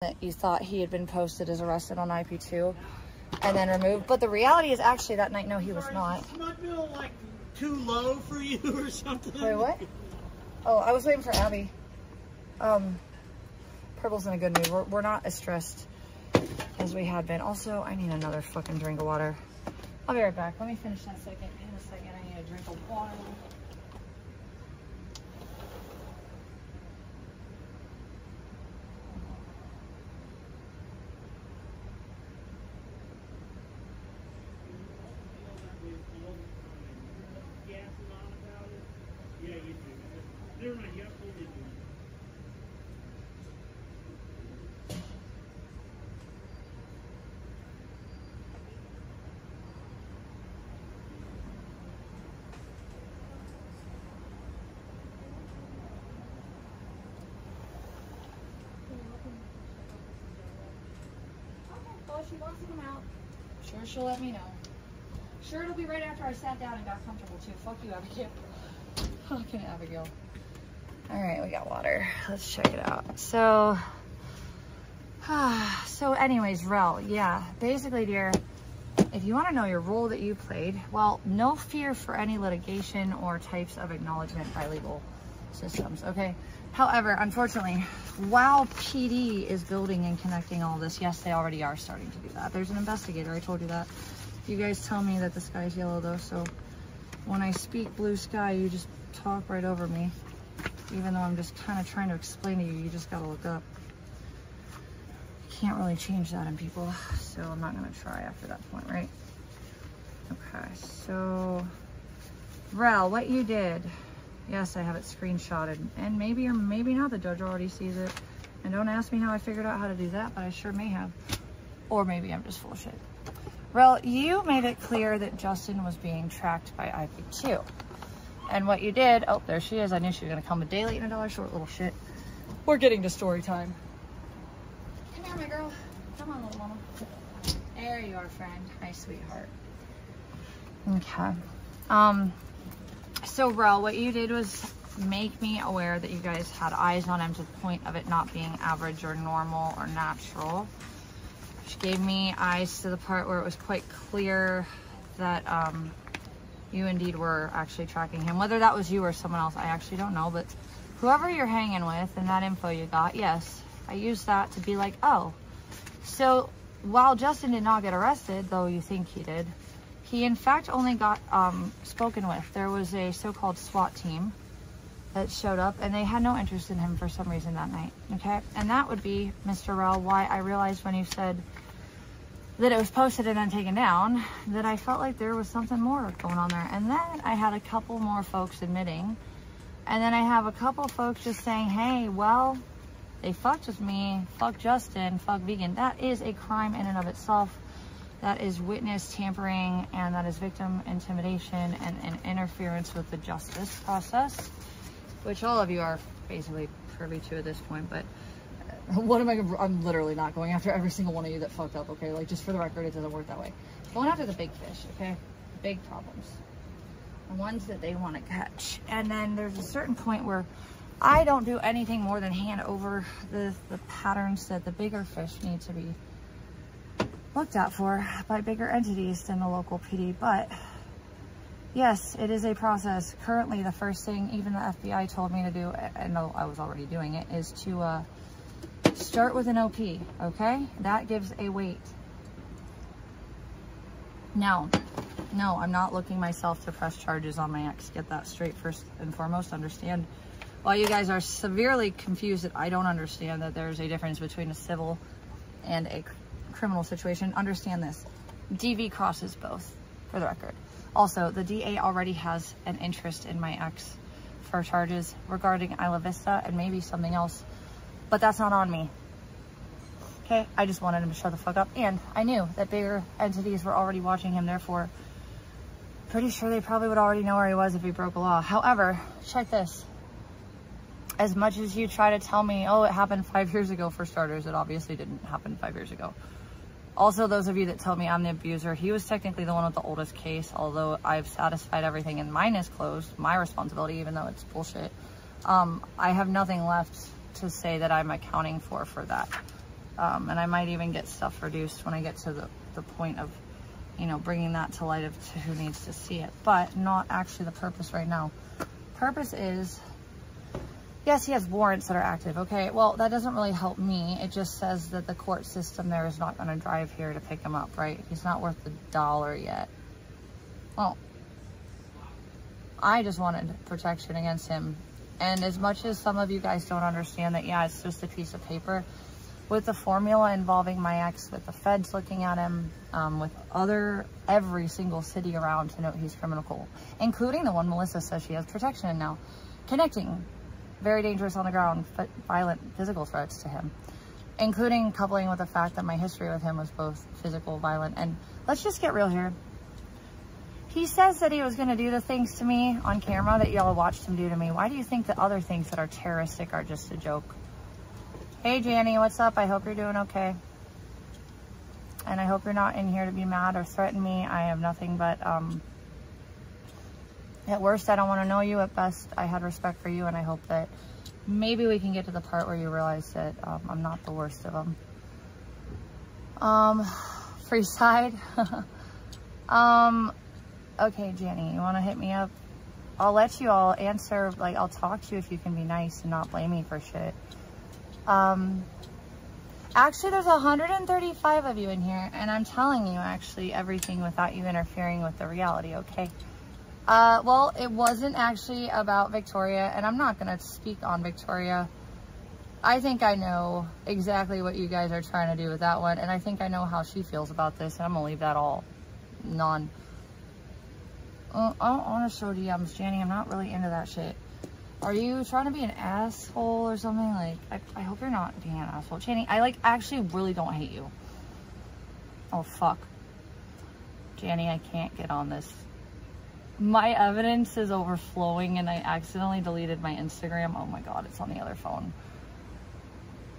that you thought he had been posted as arrested on IP2 and then removed. But the reality is actually that night, no, he was not. Is my bill like too low for you or something? Wait, what? Oh, I was waiting for Abby. Purple's in a good mood. We're not as stressed as we had been. Also, I need another fucking drink of water. I'll be right back. Let me finish that second. In a second, I need a drink of water. Well, if she wants to come out, sure, she'll let me know. Sure, it'll be right after I sat down and got comfortable too. Fuck you, Abigail. Fucking Abigail. All right, we got water. Let's check it out. So anyways, Rel, yeah, basically, dear, if you want to know your role that you played, well, no fear for any litigation or types of acknowledgement by legal systems, okay? However, unfortunately, while PD is building and connecting all this, yes, they already are starting to do that. There's an investigator, I told you that. You guys tell me that the sky's yellow though, so when I speak blue sky, you just talk right over me. Even though I'm just kind of trying to explain to you, you just gotta look up. Can't really change that in people, so I'm not gonna try after that point, right? Okay, so Rel, what you did, yes, I have it screenshotted, and maybe or maybe not, the judge already sees it. And don't ask me how I figured out how to do that, but I sure may have. Or maybe I'm just full of shit. Rel, you made it clear that Justin was being tracked by IP2. And what you did, oh, there she is. I knew she was gonna come a day late and a dollar short, little shit. We're getting to story time. Come here, my girl. Come on, little mama. There you are, friend. Hi, sweetheart. Okay. So, Rel, what you did was make me aware that you guys had eyes on him to the point of it not being average or normal or natural. She gave me eyes to the part where it was quite clear that you indeed were actually tracking him. Whether that was you or someone else, I actually don't know. But whoever you're hanging with and that info you got, yes, I used that to be like, oh. So while Justin did not get arrested, though you think he did, he in fact only got spoken with. There was a so-called SWAT team that showed up and they had no interest in him for some reason that night, okay? And that would be, Mr. Rel, why I realized when you said that it was posted and then taken down, that I felt like there was something more going on there. And then I had a couple more folks admitting, and then I have a couple folks just saying, hey, well, they fucked with me, fuck Justin, fuck vegan. That is a crime in and of itself. That is witness tampering, and that is victim intimidation and interference with the justice process, which all of you are basically privy to at this point. But what am I gonna, I'm literally not going after every single one of you that fucked up, okay? Like, just for the record, it doesn't work that way. Going after the big fish, okay? The big problems. The ones that they want to catch. And then there's a certain point where I don't do anything more than hand over the patterns that the bigger fish need to be looked at for by bigger entities than the local PD. But yes, it is a process. Currently, the first thing even the FBI told me to do, and no, I was already doing it, is to start with an OP, okay? That gives a weight. No, I'm not looking myself to press charges on my ex. Get that straight first and foremost. Understand, while you guys are severely confused that I don't understand that there's a difference between a civil and a criminal situation, understand this. DV crosses both, for the record. Also, the DA already has an interest in my ex for charges regarding Isla Vista and maybe something else, but that's not on me. Okay, I just wanted him to shut the fuck up, and I knew that bigger entities were already watching him, therefore pretty sure they probably would already know where he was if he broke a law. However, check this. As much as you try to tell me, oh, it happened 5 years ago, for starters, it obviously didn't happen 5 years ago. Also, those of you that tell me I'm the abuser, he was technically the one with the oldest case, although I've satisfied everything and mine is closed, my responsibility, even though it's bullshit. I have nothing left to say that I'm accounting for that. And I might even get stuff reduced when I get to the point of, you know, bringing that to light of to who needs to see it, but not actually the purpose right now. Purpose is, yes, he has warrants that are active. Okay, well, that doesn't really help me. It just says that the court system there is not going to drive here to pick him up, right? He's not worth $1 yet. Well, I just wanted protection against him. And as much as some of you guys don't understand that, yeah, it's just a piece of paper, with the formula involving my ex, with the feds looking at him, with every single city around to note he's criminal, including the one Melissa says she has protection in now, connecting very dangerous on the ground, but violent physical threats to him, including coupling with the fact that my history with him was both physical, violent, and let's just get real here. He says that he was going to do the things to me on camera that y'all watched him do to me. Why do you think the other things that are terroristic are just a joke? Hey, Janny, what's up? I hope you're doing okay. And I hope you're not in here to be mad or threaten me. I have nothing but, at worst, I don't want to know you. At best, I had respect for you, and I hope that maybe we can get to the part where you realize that I'm not the worst of them. Free side. Okay, Janny, you want to hit me up? I'll let you all answer, like, I'll talk to you if you can be nice and not blame me for shit. Actually, there's 135 of you in here, and I'm telling you actually everything without you interfering with the reality, okay? Well, it wasn't actually about Victoria, and I'm not going to speak on Victoria. I think I know exactly what you guys are trying to do with that one, and I think I know how she feels about this, and I'm going to leave that all I don't want to show DMs, Janny. I'm not really into that shit. Are you trying to be an asshole or something? Like, I hope you're not being an asshole. Janny, I, like, actually really don't hate you. Oh, fuck. Janny, I can't get on this. My evidence is overflowing, and I accidentally deleted my Instagram. Oh, my God, it's on the other phone.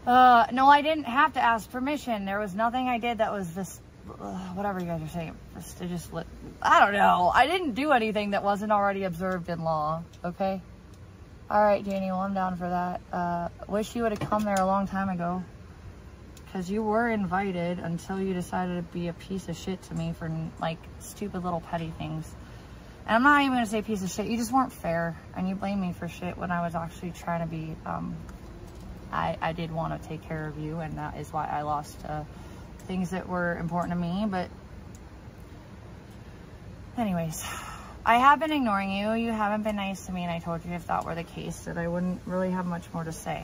No, I didn't have to ask permission. There was nothing I did that was this, whatever you guys are saying. I don't know. I didn't do anything that wasn't already observed in law, okay? All right, Janny, well, I'm down for that. Wish you would have come there a long time ago, because you were invited until you decided to be a piece of shit to me for, like, stupid little petty things. And I'm not even going to say piece of shit. You just weren't fair, and you blamed me for shit when I was actually trying to be, I did want to take care of you, and that is why I lost things that were important to me. But anyways, I have been ignoring you. You haven't been nice to me, and I told you if that were the case that I wouldn't really have much more to say.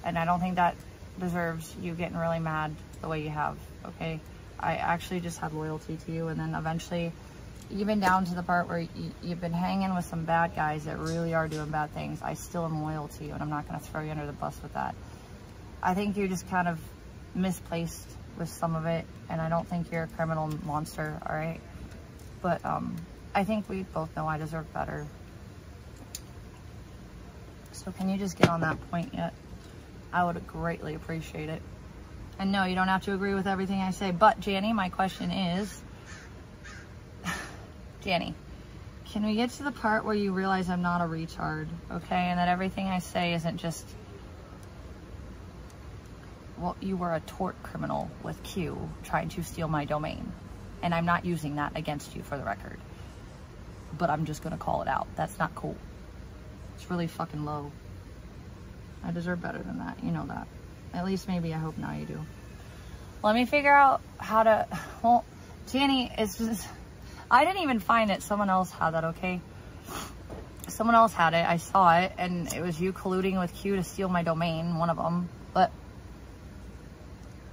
And I don't think that deserves you getting really mad the way you have, okay? I actually just had loyalty to you, and then eventually, even down to the part where you've been hanging with some bad guys that really are doing bad things, I still am loyal to you, and I'm not going to throw you under the bus with that. I think you're just kind of misplaced with some of it, and I don't think you're a criminal monster, all right? But I think we both know I deserve better. So can you just get on that point yet? I would greatly appreciate it. And no, you don't have to agree with everything I say, but Janny, my question is, Janny, can we get to the part where you realize I'm not a retard, okay? And that everything I say isn't just, well, you were a tort criminal with Q trying to steal my domain. And I'm not using that against you, for the record. But I'm just gonna call it out. That's not cool. It's really fucking low. I deserve better than that, you know that. At least maybe, I hope now you do. Let me figure out how to, well, Janny, it's just, I didn't even find it. Someone else had that, okay? Someone else had it. I saw it, and it was you colluding with Q to steal my domain, one of them. But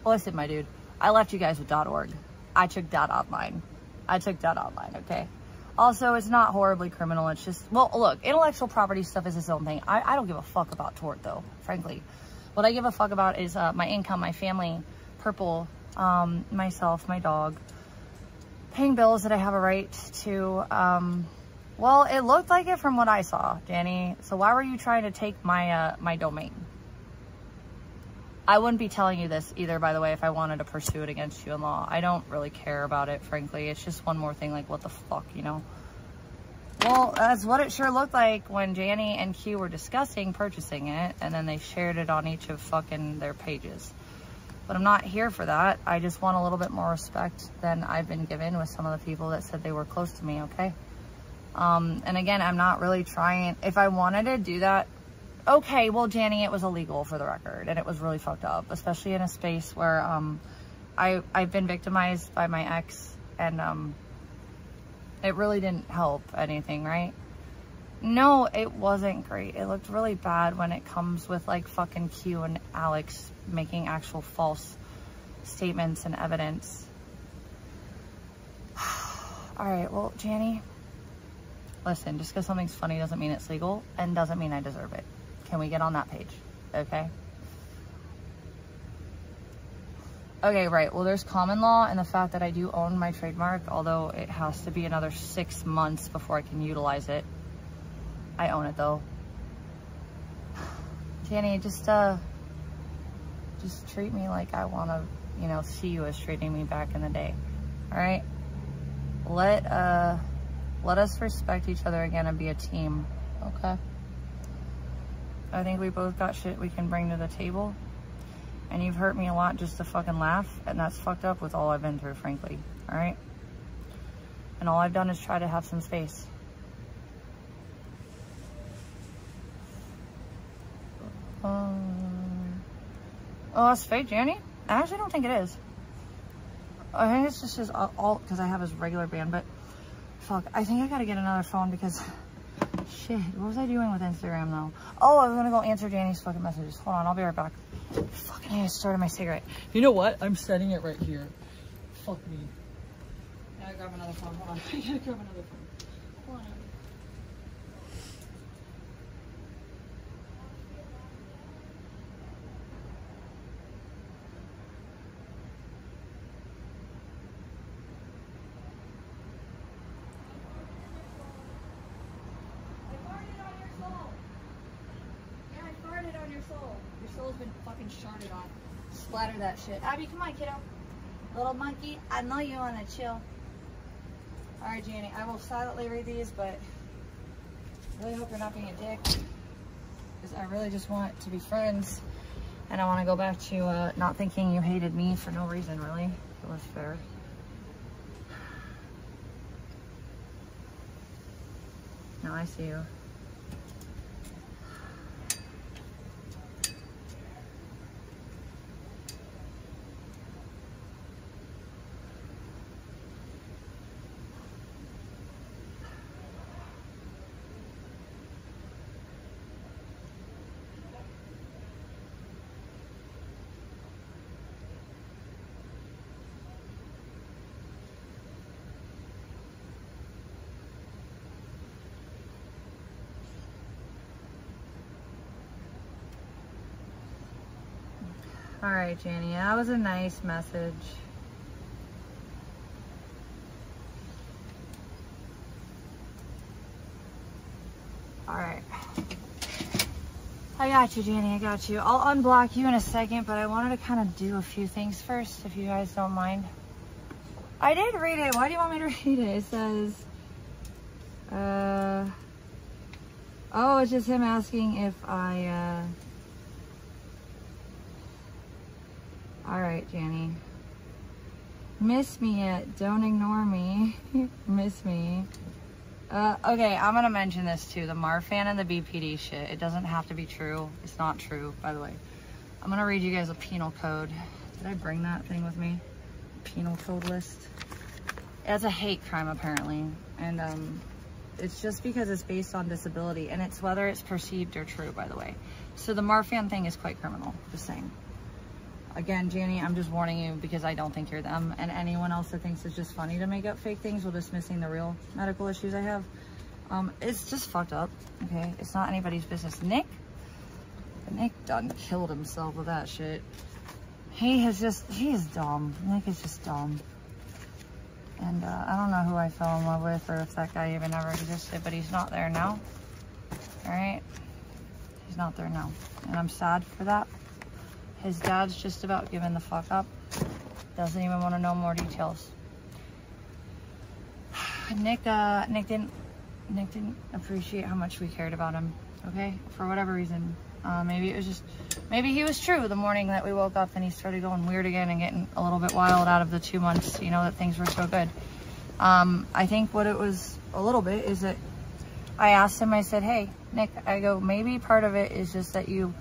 listen, my dude, I left you guys with .org. I took that offline. Okay? Also, it's not horribly criminal. It's just, well, look, intellectual property stuff is its own thing. I don't give a fuck about tort, though, frankly. What I give a fuck about is my income, my family, Purple, myself, my dog, paying bills that I have a right to. Well, it looked like it from what I saw, Danny. So why were you trying to take my my domain? I wouldn't be telling you this either, by the way, if I wanted to pursue it against you in law. I don't really care about it, frankly. It's just one more thing, like, what the fuck, you know? Well, that's what it sure looked like when Janny and Q were discussing purchasing it, and then they shared it on each of fucking their pages. But I'm not here for that. I just want a little bit more respect than I've been given with some of the people that said they were close to me, okay? And again, I'm not really trying. If I wanted to do that, okay, well, Janny, it was illegal for the record, and it was really fucked up, especially in a space where I've been victimized by my ex, and it really didn't help anything, right? No, it wasn't great. It looked really bad when it comes with like fucking Q and Alex making actual false statements and evidence. All right, well, Janny, listen, just because something's funny doesn't mean it's legal and doesn't mean I deserve it. Can we get on that page? Okay. Okay, right. Well, there's common law and the fact that I do own my trademark, although it has to be another 6 months before I can utilize it. I own it though. Janny, just treat me like I want to, you know, see you as treating me back in the day. All right? Let us respect each other again and be a team, okay? I think we both got shit we can bring to the table. And you've hurt me a lot just to fucking laugh, and that's fucked up with all I've been through, frankly, all right? And all I've done is try to have some space. Oh, that's fake, Janny? I actually don't think it is. I think it's just his alt because I have his regular band, but fuck, I think I gotta get another phone because shit, what was I doing with Instagram though? Oh, I was gonna go answer Janny's fucking messages. Hold on, I'll be right back. Fucking, I started my cigarette. You know what? I'm setting it right here. Fuck me. I gotta grab another phone. Hold on. I gotta grab another phone. Hold on. Your soul's been fucking sharded on. Splatter that shit. Abby, come on, kiddo. Little monkey, I know you want to chill. Alright, Janny, I will silently read these, but I really hope you're not being a dick. Because I really just want to be friends. And I want to go back to not thinking you hated me for no reason, really. If it was fair. No, I see you. All right, Janny, that was a nice message. All right. I got you, Janny, I got you. I'll unblock you in a second, but I wanted to kind of do a few things first, if you guys don't mind. I did read it. Why do you want me to read it? It says, oh, it's just him asking if I, all right, Janny. Miss me yet? Don't ignore me. Miss me. Okay, I'm gonna mention this too. The Marfan and the BPD shit. It doesn't have to be true. It's not true, by the way. I'm gonna read you guys a penal code. Did I bring that thing with me? Penal code list. It's a hate crime, apparently. And it's just because it's based on disability, and it's whether it's perceived or true, by the way. So the Marfan thing is quite criminal, just saying. Again, Janny, I'm just warning you because I don't think you're them. And anyone else that thinks it's just funny to make up fake things while dismissing the real medical issues I have, it's just fucked up, okay? It's not anybody's business. Nick done killed himself with that shit. He is dumb. Nick is just dumb. And I don't know who I fell in love with or if that guy even ever existed, but he's not there now, all right? He's not there now. And I'm sad for that. His dad's just about giving the fuck up. Doesn't even want to know more details. Nick didn't appreciate how much we cared about him, okay? For whatever reason. Maybe it was just, maybe he was true the morning that we woke up and he started going weird again and getting a little bit wild out of the 2 months, you know, that things were so good. I think what it was a little bit is that I asked him, I said, hey, Nick, I go, maybe part of it is just that you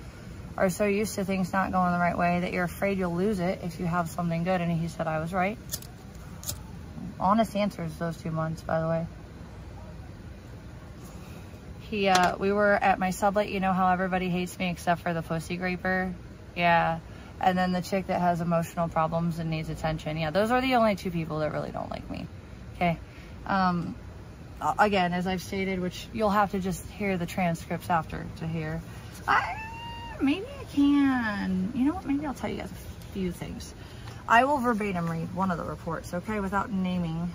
are so used to things not going the right way that you're afraid you'll lose it if you have something good. And he said I was right. Honest answers those 2 months, by the way. We were at my sublet, you know how everybody hates me except for the pussy graper? Yeah. And then the chick that has emotional problems and needs attention. Yeah, those are the only 2 people that really don't like me. Okay. Again, as I've stated, which you'll have to just hear the transcripts after to hear. Maybe I can. You know what? Maybe I'll tell you guys a few things. I will verbatim read one of the reports, okay, without naming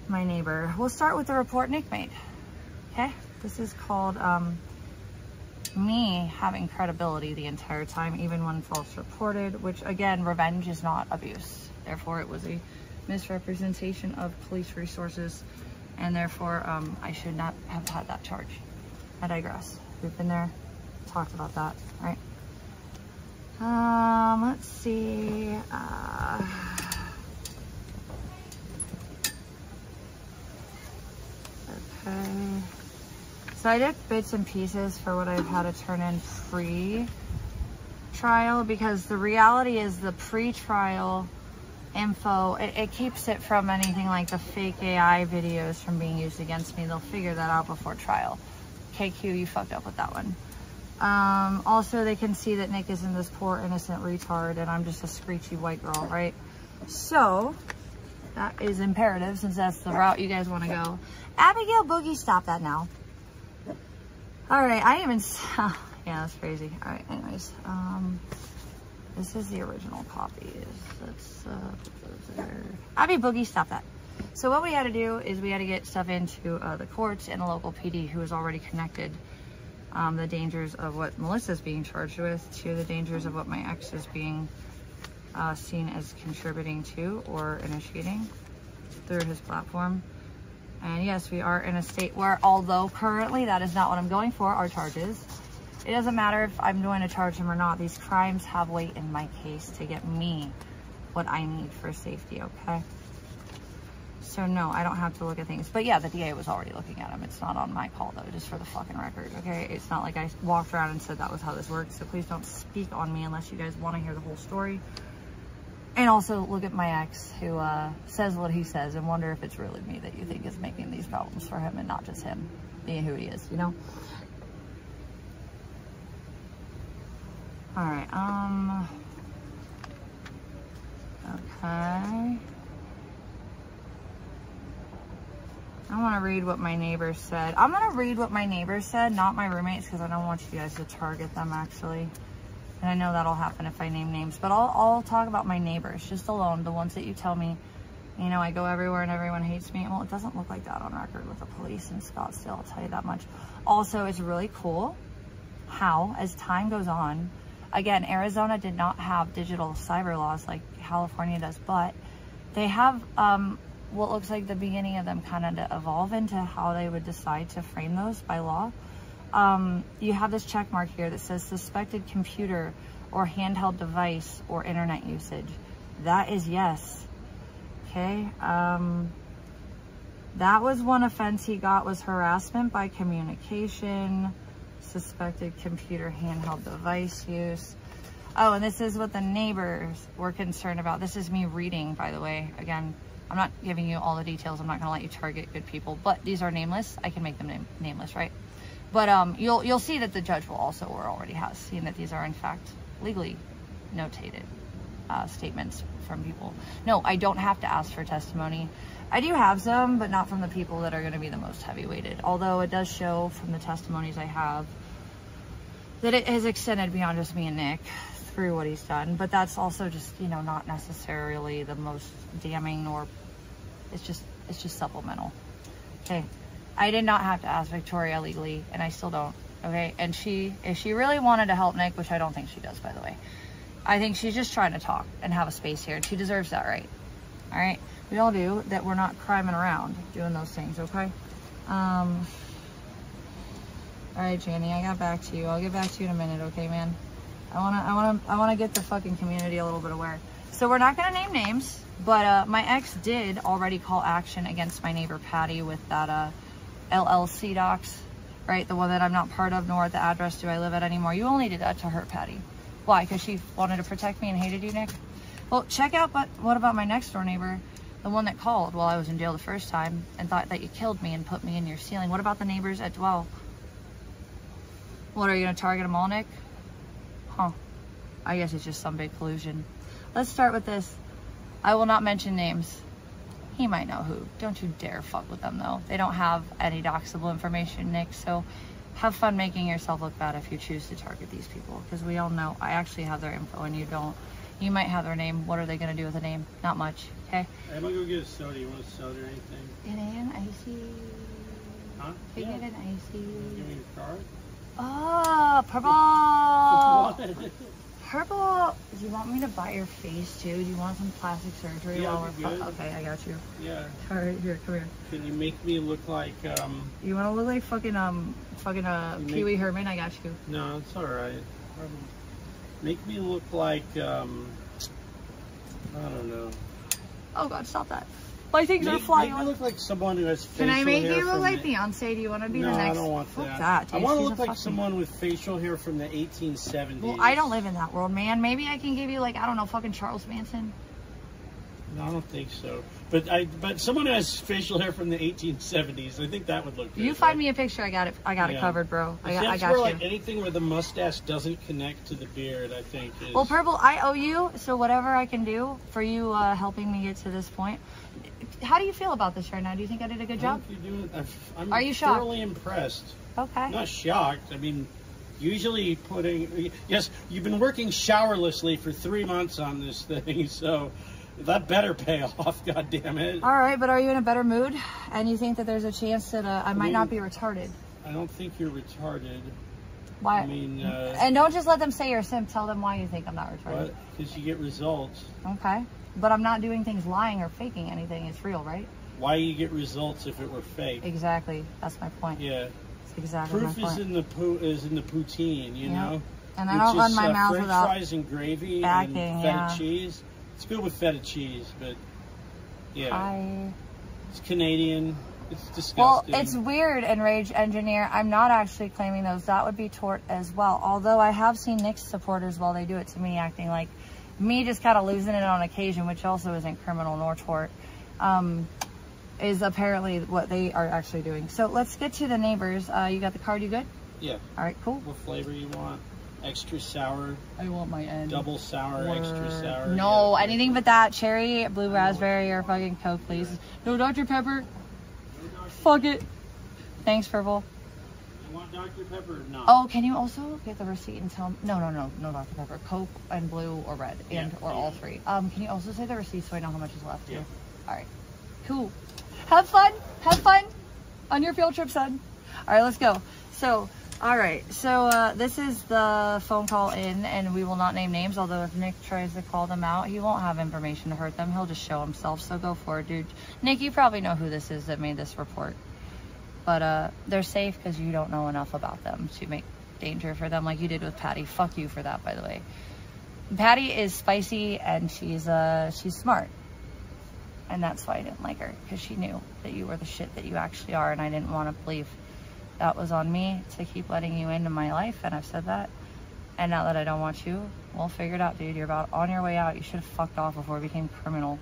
my neighbor. We'll start with the report Nick made. Okay? This is called me having credibility the entire time, even when false reported, which, again, revenge is not abuse. Therefore, it was a misrepresentation of police resources, and therefore, I should not have had that charge. I digress. We've been there, talked about that, right? Let's see. Okay. So I did bits and pieces for what I've had to turn in pre-trial, because the reality is the pre-trial info, it keeps it from anything like the fake AI videos from being used against me. They'll figure that out before trial. KQ, you fucked up with that one. Also, they can see that Nick isn't this poor innocent retard and I'm just a screechy white girl, right? So that is imperative, since that's the route you guys want to go. Abigail Boogie, stop that now. All right, I even, yeah, that's crazy. All right, anyways, this is the original copy. Let's put those there. Abby Boogie, stop that. So what we had to do is we had to get stuff into the courts and the local PD, who is already connected the dangers of what Melissa's being charged with to the dangers of what my ex is being seen as contributing to or initiating through his platform. And yes, we are in a state where, although currently that is not what I'm going for, our charges, it doesn't matter if I'm going to charge him or not. These crimes have weight in my case to get me what I need for safety, okay? So no, I don't have to look at things. But yeah, the DA was already looking at him. It's not on my call though, just for the fucking record, okay? It's not like I walked around and said that was how this works. So please don't speak on me unless you guys want to hear the whole story. And also look at my ex, who says what he says, and wonder if it's really me that you think is making these problems for him and not just him being who he is, you know? All right, okay. I want to read what my neighbor said. I'm going to read what my neighbor said, not my roommates, because I don't want you guys to target them, actually. And I know that'll happen if I name names. But I'll talk about my neighbors, just alone, the ones that you tell me, you know, I go everywhere and everyone hates me. Well, it doesn't look like that on record with the police in Scottsdale, I'll tell you that much. Also, it's really cool how, as time goes on, again, Arizona did not have digital cyber laws like California does, but they have what looks like the beginning of them kind of to evolve into how they would decide to frame those by law. You have this check mark here that says suspected computer or handheld device or internet usage. That is yes. Okay. That was one offense he got, was harassment by communication, suspected computer handheld device use. Oh, and this is what the neighbors were concerned about. This is me reading, by the way. Again, I'm not giving you all the details. I'm not gonna let you target good people, but these are nameless. I can make them nameless, right? But you'll see that the judge will also, or already has seen, that these are in fact legally notated statements from people. No, I don't have to ask for testimony. I do have some, but not from the people that are going to be the most heavy-weighted. Although it does show from the testimonies I have that it has extended beyond just me and Nick through what he's done. But that's also just, you know, not necessarily the most damning, nor it's just supplemental. Okay. I did not have to ask Victoria legally, and I still don't, okay? And if she really wanted to help Nick, which I don't think she does, by the way, I think she's just trying to talk and have a space here, and she deserves that right, all right? We all do, that we're not criming around doing those things, okay? All right, Jenny, I got back to you. I'll get back to you in a minute, okay, man? I wanna get the fucking community a little bit aware. So we're not gonna name names, but my ex did already call action against my neighbor Patty with that LLC docs, right? The one that I'm not part of, nor at the address do I live at anymore. You only did that to hurt Patty. Why? Because she wanted to protect me and hated you, Nick? Well, check out, but what about my next door neighbor? The one that called while I was in jail the first time and thought that you killed me and put me in your ceiling. What about the neighbors at Dwell? What, are you gonna target them all, Nick? Huh. I guess it's just some big collusion. Let's start with this. I will not mention names. He might know who. Don't you dare fuck with them, though. They don't have any doxable information, Nick, so have fun making yourself look bad if you choose to target these people, because we all know I actually have their info and you don't. You might have their name. What are they going to do with the name? Not much, okay? I'm going to go get a soda. You want a soda or anything? Get an icy. Huh? Can you get an icy? Give me your card? Oh, purple. What? Purple. Do you want me to buy your face, too? Do you want some plastic surgery Yeah, while we're... good. Okay, I got you. Yeah. All right, here, come here. Can you make me look like, You want to look like fucking Pee Wee Herman? I got you. No, it's all right. Make me look like, I don't know. Oh God, stop that. My things are flying. Make me look like someone who has facial hair. Can I make you look like Beyonce? Do you want to be the next? No, I don't want Fuck that. Dude, I want to she's look like someone with facial hair from the 1870s. Well, I don't live in that world, man. Maybe I can give you, like, I don't know, fucking Charles Manson. No, I don't think so. But someone who has facial hair from the 1870s, I think that would look good. You find me a picture, I got it covered, bro. I got you. Like anything where the mustache doesn't connect to the beard, I think is... Well, Purple, I owe you, so whatever I can do for you helping me get to this point. How do you feel about this right now? Do you think I did a good job? I'm Are you shocked? thoroughly impressed. Okay. I'm not shocked. I mean, usually yes, you've been working showerlessly for 3 months on this thing, so... That better pay off, God damn it. All right, but are you in a better mood? And you think that there's a chance that I might not be retarded? I don't think you're retarded. Why? I mean... and don't just let them say you're a simp. Tell them why you think I'm not retarded. Because you get results. Okay. But I'm not doing things lying or faking anything. It's real, right? Why you get results if it were fake? Exactly. That's my point. Yeah. That's exactly Proof my point. is in the poutine, you know? And I don't run my mouth French without fries and gravy backing, and feta cheese. It's good with feta cheese, but yeah, it's Canadian. It's disgusting. Well, it's weird, Enraged Engineer. I'm not actually claiming those. That would be tort as well. Although I have seen Nick's supporters while they do it to me, acting like me just kind of losing it on occasion, which also isn't criminal nor tort, is apparently what they are actually doing. So let's get to the neighbors. You got the card, you good? Yeah. All right, cool. What flavor you want? Extra sour? I want my end. Double sour, extra sour? No, anything but that. Cherry, blue raspberry, or fucking Coke, please. No Dr. Pepper. Fuck it. Thanks, Purple. You want Dr. Pepper or not? Oh, can you also get the receipt and tell me? No Dr. Pepper. Coke and blue or red, or all three. Can you also say the receipt so I know how much is left? Yeah. All right. Cool. Have fun on your field trip, son. All right, let's go. So, all right. So this is the phone call in, and we will not name names. Although if Nick tries to call them out, he won't have information to hurt them. He'll just show himself. So go for it, dude. Nick, you probably know who this is that made this report. But they're safe because you don't know enough about them to make danger for them like you did with Patty. Fuck you for that, by the way. Patty is spicy and she's smart. And that's why I didn't like her, because she knew that you were the shit that you actually are, and I didn't want to believe. That was on me to keep letting you into my life, and I've said that. And now that I don't want you, well, figure it out, dude. You're about on your way out. You should have fucked off before it became criminal.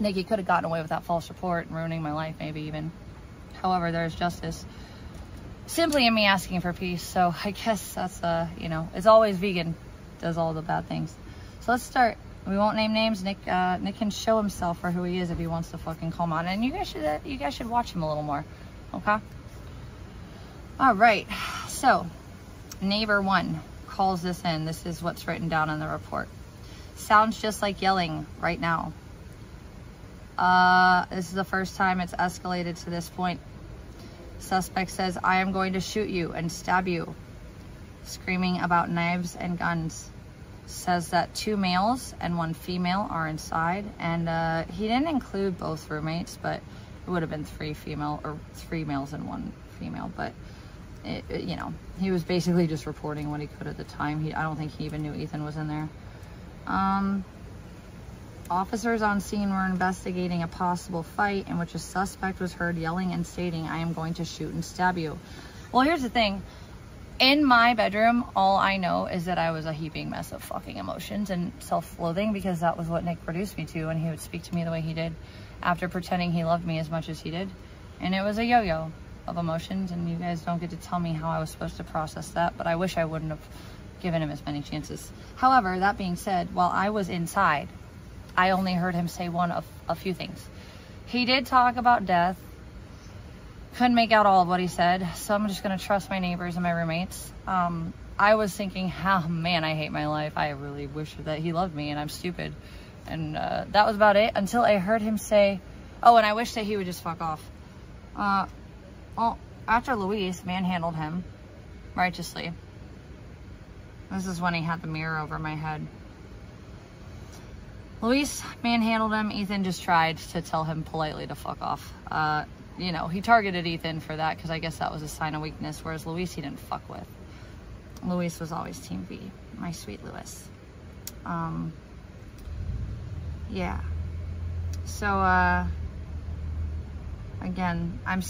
Nick, you could have gotten away with that false report and ruining my life, maybe even. However, there's justice simply in me asking for peace. So I guess that's, you know, it's always vegan does all the bad things. So let's start. We won't name names. Nick can show himself for who he is if he wants to fucking calm on. And you guys should watch him a little more, okay? All right. So, neighbor 1 calls this in. This is what's written down in the report. Sounds just like yelling right now. This is the first time it's escalated to this point. Suspect says, "I am going to shoot you and stab you." Screaming about knives and guns. Says that 2 males and 1 female are inside, and he didn't include both roommates, but It would have been 3 males and 1 female, but you know, he was basically just reporting what he could at the time. I don't think he even knew Ethan was in there. Officers on scene were investigating a possible fight in which a suspect was heard yelling and stating, "I am going to shoot and stab you." Well, here's the thing. In my bedroom, all I know is that I was a heaping mess of fucking emotions and self-loathing, because that was what Nick reduced me to when he would speak to me the way he did after pretending he loved me as much as he did. And it was a yo-yo of emotions, and you guys don't get to tell me how I was supposed to process that, but I wish I wouldn't have given him as many chances. However, that being said, while I was inside, I only heard him say one of a few things. He did talk about death. Couldn't make out all of what he said, so I'm just going to trust my neighbors and my roommates. I was thinking, oh man, I hate my life. I really wish that he loved me and I'm stupid. And that was about it until I heard him say, oh, and I wish that he would just fuck off. Well, after Luis manhandled him righteously, this is when he had the mirror over my head. Luis manhandled him. Ethan just tried to tell him politely to fuck off. You know, he targeted Ethan for that because I guess that was a sign of weakness, whereas Luis he didn't fuck with. Luis was always Team B. My sweet Luis. Yeah. So, again, I'm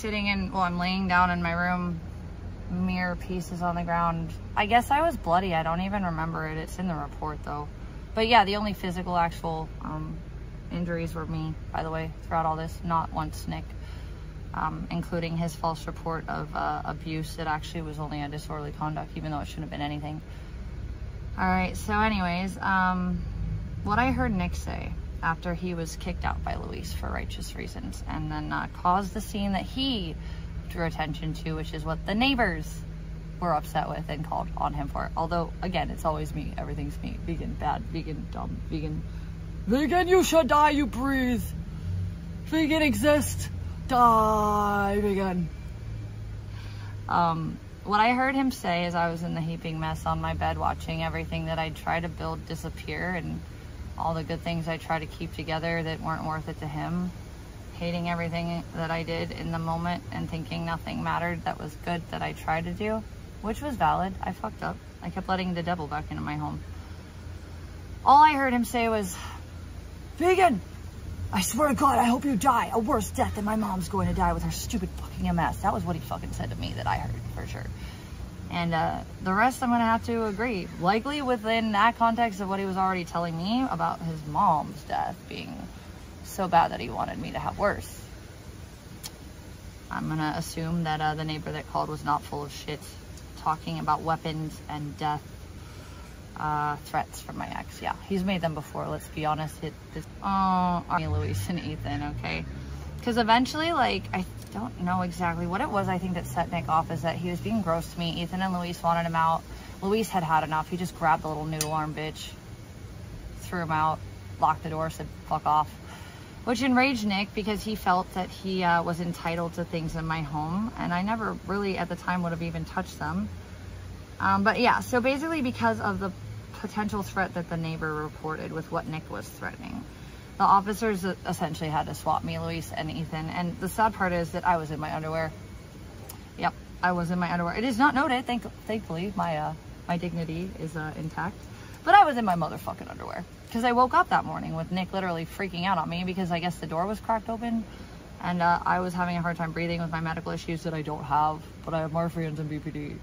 laying down in my room. Mirror pieces on the ground. I guess I was bloody. I don't even remember it. It's in the report, though. But yeah, the only physical, actual injuries were me, by the way, throughout all this. Not once Nick. Including his false report of abuse. It actually was only a disorderly conduct, even though it shouldn't have been anything. Alright, so anyways, what I heard Nick say after he was kicked out by Luis for righteous reasons, and then caused the scene that he drew attention to, which is what the neighbors were upset with and called on him for. Although, again, it's always me. Everything's me. Vegan, bad. Vegan, dumb. Vegan. Vegan, you should die, you breathe. Vegan exist. Die, vegan. What I heard him say as I was in the heaping mess on my bed watching everything that I tried to build disappear, and all the good things I tried to keep together that weren't worth it to him, hating everything that I did in the moment and thinking nothing mattered that was good that I tried to do, which was valid. I fucked up. I kept letting the devil back into my home. All I heard him say was, "Vegan, I swear to God, I hope you die a worse death than my mom's going to die with her stupid fucking MS." That was what he fucking said to me that I heard, for sure. And the rest I'm going to have to agree. Likely within that context of what he was already telling me about his mom's death being so bad that he wanted me to have worse. I'm going to assume that the neighbor that called was not full of shit, talking about weapons and death. Threats from my ex. Yeah, he's made them before, let's be honest. Luis and Ethan, okay? Because eventually, like, I don't know exactly what it was, I think, that set Nick off, is that he was being gross to me. Ethan and Luis wanted him out. Luis had had enough. He just grabbed the little noodle arm bitch, threw him out, locked the door, said fuck off, which enraged Nick because he felt that he was entitled to things in my home, and I never really at the time would have even touched them. But yeah, so basically because of the potential threat that the neighbor reported with what Nick was threatening, the officers essentially had to swap me, Luis, and Ethan. And the sad part is that I was in my underwear. Yep, I was in my underwear. It is not noted, thankfully. My dignity is intact. But I was in my motherfucking underwear. Because I woke up that morning with Nick literally freaking out on me because I guess the door was cracked open. And I was having a hard time breathing with my medical issues that I don't have. But I have morphines and BPD.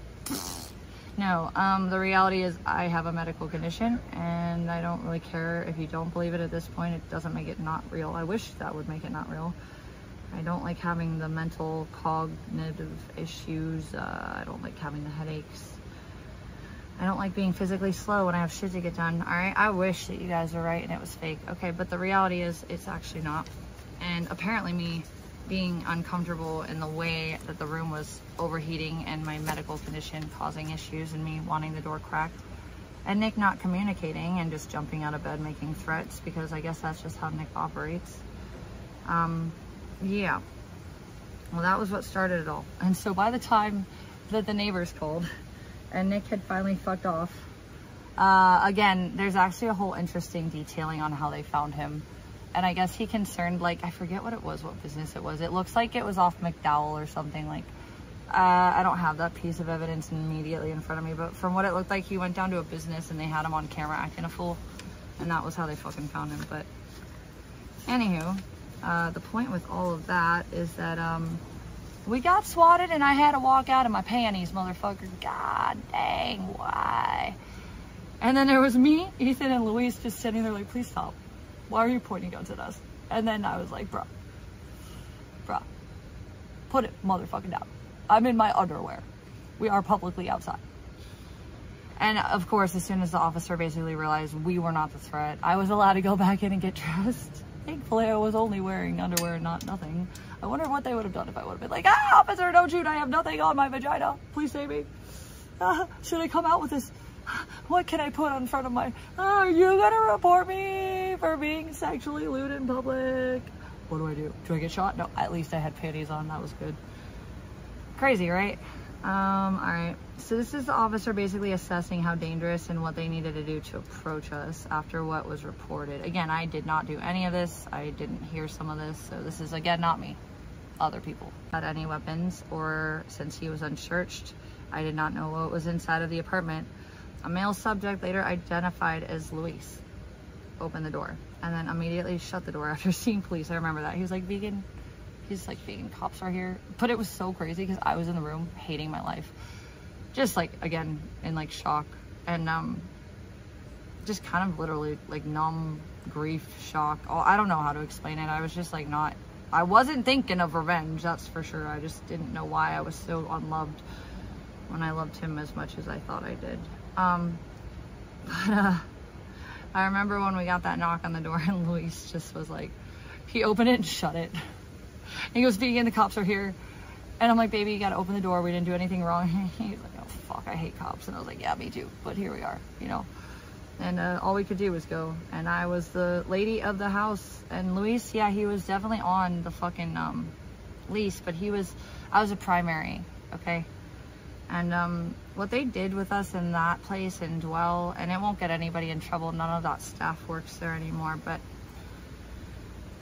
No, the reality is I have a medical condition, and I don't really care if you don't believe it at this point. It doesn't make it not real. I wish that would make it not real. I don't like having the mental cognitive issues. I don't like having the headaches. I don't like being physically slow when I have shit to get done. All right, I wish that you guys were right and it was fake. Okay, but the reality is it's actually not. And apparently me being uncomfortable in the way that the room was overheating and my medical condition causing issues and me wanting the door cracked, and Nick not communicating and just jumping out of bed making threats, because I guess that's just how Nick operates. Yeah, well, that was what started it all. And so by the time that the neighbors called and Nick had finally fucked off, again, there's actually a whole interesting detailing on how they found him and I guess he concerned, like, I forget what it was, what business it was. It looks like it was off McDowell or something. Like, I don't have that piece of evidence immediately in front of me, but from what it looked like, he went down to a business and they had him on camera acting a fool, and that was how they fucking found him. But anywho, the point with all of that is that we got swatted and I had to walk out of my panties, motherfucker. God dang, why? And then there was me, Ethan, and Luis just sitting there like, please stop. Why are you pointing guns at us? And then I was like, bruh, put it motherfucking down. I'm in my underwear. We are publicly outside. And of course, as soon as the officer basically realized we were not the threat, I was allowed to go back in and get dressed. Thankfully, I was only wearing underwear and not nothing. I wonder what they would have done if I would have been like, ah, officer, don't shoot. I have nothing on my vagina. Please save me. Should I come out with this? What can I put in front of my... Are you going to report me for being sexually lewd in public? What do I do? Do I get shot? No, at least I had panties on. That was good. Crazy, right? All right. So this is the officer basically assessing how dangerous and what they needed to do to approach us after what was reported. Again, I did not do any of this. I didn't hear some of this. So this is, again, not me. Other people. Had any weapons, or since he was unchurched, I did not know what was inside of the apartment. A male subject, later identified as Luis, opened the door and then immediately shut the door after seeing police. I remember that. He was like, vegan. He's like, vegan cops are here. But it was so crazy because I was in the room hating my life. Just like, again, in like shock. And just kind of literally like numb, grief, shock. Oh, I don't know how to explain it. I was just like not, I wasn't thinking of revenge, that's for sure. I just didn't know why I was so unloved when I loved him as much as I thought I did. I remember when we got that knock on the door and Luis just was like, he opened it and shut it. And he goes, vegan, the cops are here. And I'm like, baby, you gotta open the door. We didn't do anything wrong. He's like, oh fuck, I hate cops. And I was like, yeah, me too. But here we are, you know. And all we could do was go. And I was the lady of the house. And Luis, yeah, he was definitely on the fucking lease, but I was a primary, okay? And what they did with us in that place in Dwell, and it won't get anybody in trouble, none of that staff works there anymore, but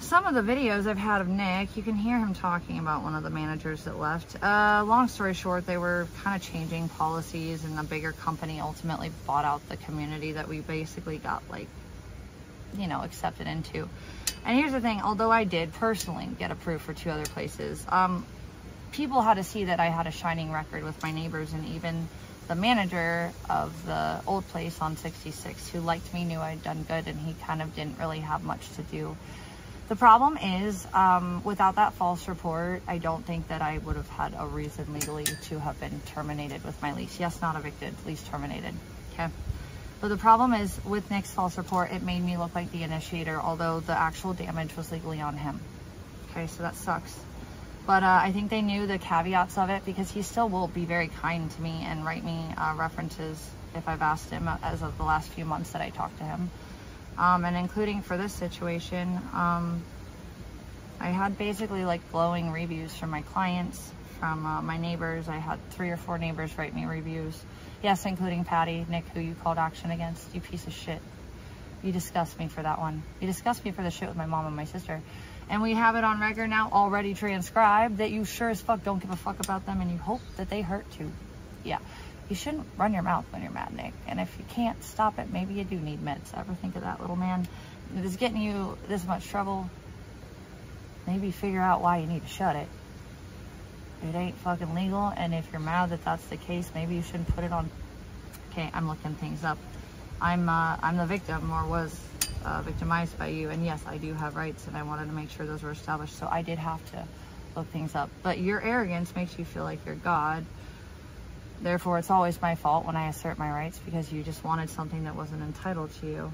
some of the videos I've had of Nick, you can hear him talking about one of the managers that left. Long story short, they were kind of changing policies, and the bigger company ultimately bought out the community that we basically got, like, you know, accepted into. And here's the thing, although I did personally get approved for 2 other places, people had to see that I had a shining record with my neighbors, and even the manager of the old place on 66 who liked me knew I'd done good, and he kind of didn't really have much to do. The problem is, without that false report, I don't think that I would have had a reason legally to have been terminated with my lease. Yes, not evicted, lease terminated, okay? But the problem is, with Nick's false report, it made me look like the initiator, although the actual damage was legally on him. Okay, so that sucks. But I think they knew the caveats of it, because he still will be very kind to me and write me references if I've asked him as of the last few months that I talked to him. And including for this situation, I had basically like glowing reviews from my clients, from my neighbors. I had 3 or 4 neighbors write me reviews. Yes, including Patty, Nick, who you called action against. You piece of shit. You disgust me for that one. You disgust me for the shit with my mom and my sister. And we have it on record now, already transcribed, that you sure as fuck don't give a fuck about them and you hope that they hurt too. Yeah. You shouldn't run your mouth when you're mad, Nick. And if you can't stop it, maybe you do need meds. Ever think of that, little man? If it's getting you this much trouble, maybe figure out why you need to shut it. It ain't fucking legal, and if you're mad that that's the case, maybe you shouldn't put it on. Okay, I'm looking things up. I'm the victim, or was victimized by you, and yes, I do have rights, and I wanted to make sure those were established, so I did have to look things up. But your arrogance makes you feel like you're God. Therefore, it's always my fault when I assert my rights, because you just wanted something that wasn't entitled to you.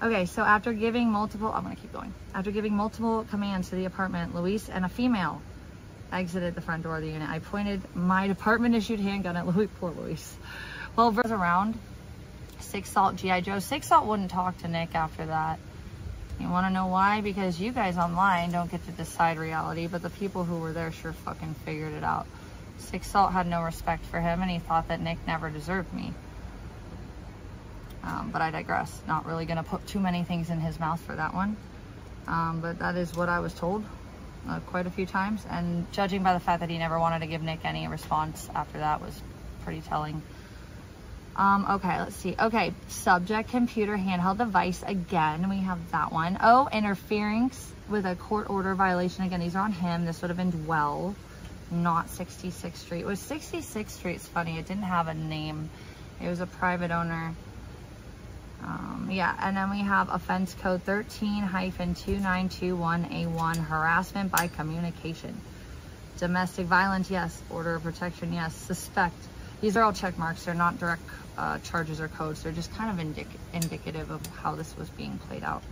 Okay, so after giving multiple, I'm gonna keep going. After giving multiple commands to the apartment, Luis and a female exited the front door of the unit. I pointed my department-issued handgun at Louis. Poor Luis. Well, was around. 6 Salt G.I. Joe. 6 Salt wouldn't talk to Nick after that. You want to know why? Because you guys online don't get to decide reality, but the people who were there sure fucking figured it out. 6 Salt had no respect for him, and he thought that Nick never deserved me. But I digress. Not really going to put too many things in his mouth for that one. But that is what I was told quite a few times. And judging by the fact that he never wanted to give Nick any response after that was pretty telling. Okay, let's see. Okay, subject, computer, handheld device. Again, we have that one. Oh, interference with a court order violation. Again, these are on him. This would have been Dwell, not 66th Street. It was 66th Street. It's funny. It didn't have a name. It was a private owner. Yeah, and then we have offense code 13-2921A1, harassment by communication. Domestic violence, yes. Order of protection, yes. Suspect. These are all check marks. They're not direct charges or codes. They're just kind of indicative of how this was being played out.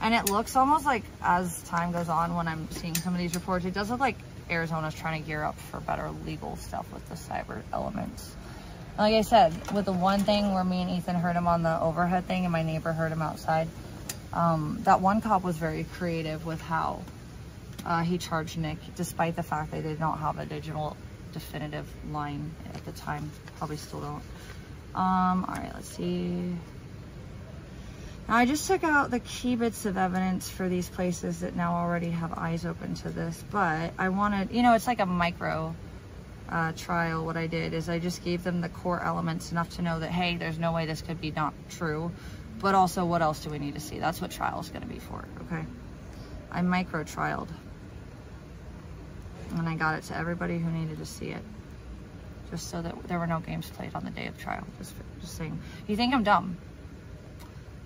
And it looks almost like, as time goes on, when I'm seeing some of these reports, it does look like Arizona's trying to gear up for better legal stuff with the cyber elements. Like I said, with the one thing where me and Ethan heard him on the overhead thing and my neighbor heard him outside, that one cop was very creative with how he charged Nick, despite the fact they did not have a digital definitive line at the time. Probably still don't. All right, let's see. Now, I just took out the key bits of evidence for these places that now already have eyes open to this, but I wanted, you know, it's like a micro trial. What I did is I just gave them the core elements enough to know that, hey, there's no way this could be not true, but also what else do we need to see? That's what trial is going to be for, okay? I micro trialed, and I got it to everybody who needed to see it, just so that there were no games played on the day of trial. Just saying. You think I'm dumb?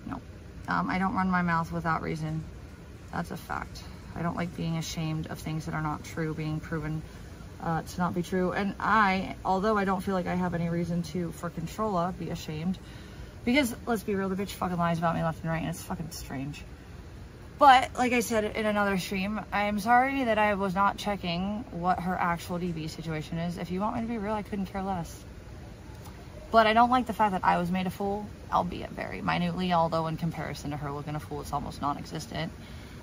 No. I don't run my mouth without reason. That's a fact. I don't like being ashamed of things that are not true, being proven to not be true. And although I don't feel like I have any reason to, for Controlla, be ashamed, because let's be real, the bitch fucking lies about me left and right, and it's fucking strange. But like I said in another stream, I'm sorry that I was not checking what her actual DV situation is. If you want me to be real, I couldn't care less. But I don't like the fact that I was made a fool, albeit very minutely, although in comparison to her looking a fool, it's almost non-existent.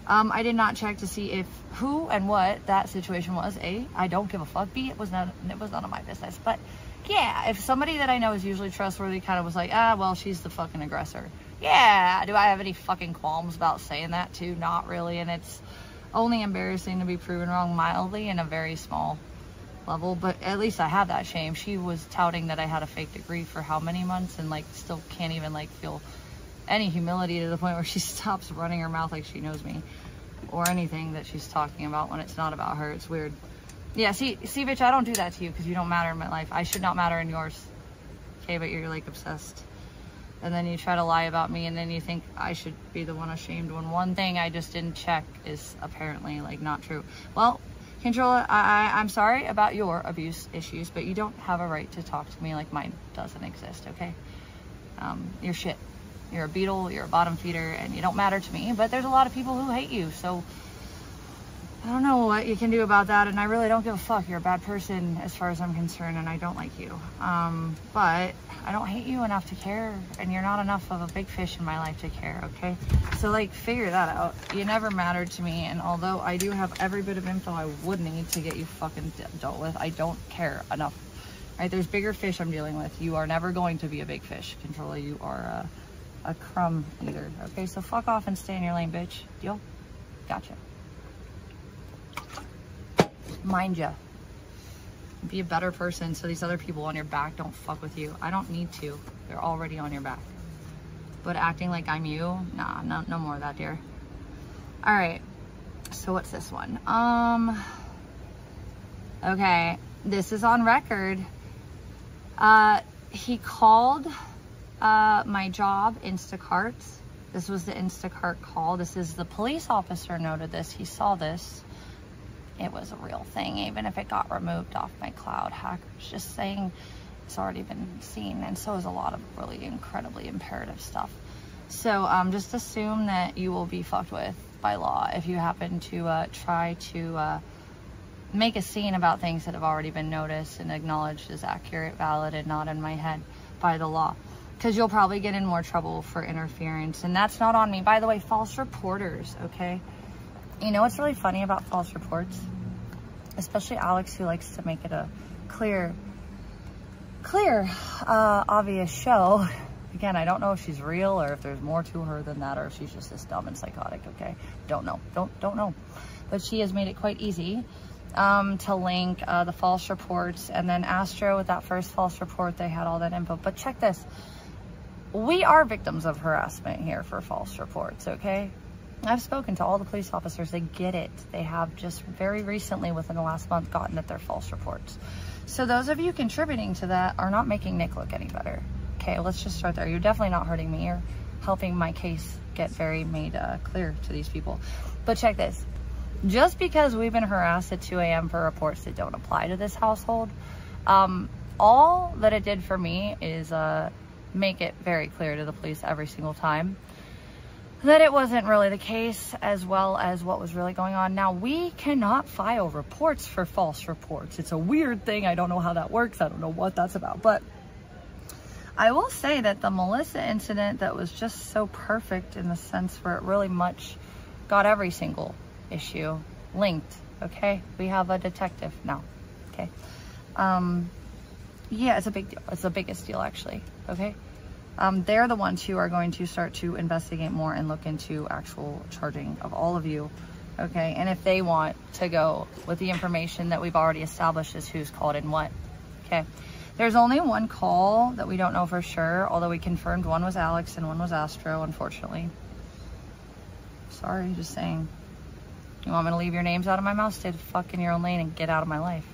I did not check to see if who and what that situation was. A, I don't give a fuck. B, it was none of my business. But yeah, if somebody that I know is usually trustworthy kind of was like, well, she's the fucking aggressor. Yeah, do I have any fucking qualms about saying that too? Not really. And it's only embarrassing to be proven wrong mildly in a very small level, but at least I have that shame. She was touting that I had a fake degree for how many months, and like still can't even like feel any humility to the point where she stops running her mouth like she knows me or anything that she's talking about when it's not about her. It's weird. Yeah, see bitch, I don't do that to you because you don't matter in my life. I should not matter in yours. Okay, but you're like obsessed. And then you try to lie about me, and then you think I should be the one ashamed when one thing I just didn't check is apparently like not true. Well, Controlla, I'm sorry about your abuse issues, but you don't have a right to talk to me like mine doesn't exist, okay? You're shit. You're a beetle, you're a bottom feeder, and you don't matter to me, but there's a lot of people who hate you, so I don't know what you can do about that, and I really don't give a fuck. You're a bad person as far as I'm concerned, and I don't like you. But I don't hate you enough to care, and you're not enough of a big fish in my life to care, okay? So, like, figure that out. You never mattered to me, and although I do have every bit of info I would need to get you fucking dealt with, I don't care enough. Right? There's bigger fish I'm dealing with. You are never going to be a big fish, Controlla. You are a crumb eater, okay? So fuck off and stay in your lane, bitch. Deal? Gotcha. Mind ya. Be a better person so these other people on your back don't fuck with you. I don't need to. They're already on your back. But acting like I'm you, nah, no more of that, dear. All right. So what's this one? Okay. This is on record. He called my job Instacart. This was the Instacart call. This is the police officer noted this. He saw this. It was a real thing, even if it got removed off my cloud. Hackers just saying it's already been seen, and so is a lot of really incredibly imperative stuff. So just assume that you will be fucked with by law if you happen to try to make a scene about things that have already been noticed and acknowledged as accurate, valid, and not in my head by the law. Because you'll probably get in more trouble for interference, and that's not on me. By the way, false reporters, okay? You know what's really funny about false reports? Especially Alex, who likes to make it a clear, obvious show. Again, I don't know if she's real or if there's more to her than that, or if she's just this dumb and psychotic, okay? Don't know. Don't know. But she has made it quite easy to link the false reports. And then Astro, with that first false report, they had all that info. But check this. We are victims of harassment here for false reports, okay? I've spoken to all the police officers. They get it. They have just very recently, within the last month, gotten that they're false reports. So those of you contributing to that are not making Nick look any better. Okay, let's just start there. You're definitely not hurting me. You're helping my case get very made clear to these people. But check this. Just because we've been harassed at 2 a.m. for reports that don't apply to this household, all that it did for me is make it very clear to the police every single time that it wasn't really the case, as well as what was really going on. Now, we cannot file reports for false reports. It's a weird thing. I don't know how that works. I don't know what that's about. But I will say that the Melissa incident, that was just so perfect in the sense where it really much got every single issue linked, okay? We have a detective now, okay? Yeah, it's a big deal. It's the biggest deal, actually, okay? They're the ones who are going to start to investigate more and look into actual charging of all of you, okay? And if they want to go with the information that we've already established as who's called in what, okay? There's only one call that we don't know for sure, although we confirmed one was Alex and one was Astro, unfortunately. Sorry, just saying. You want me to leave your names out of my mouth? Stay the fuck in your own lane and get out of my life.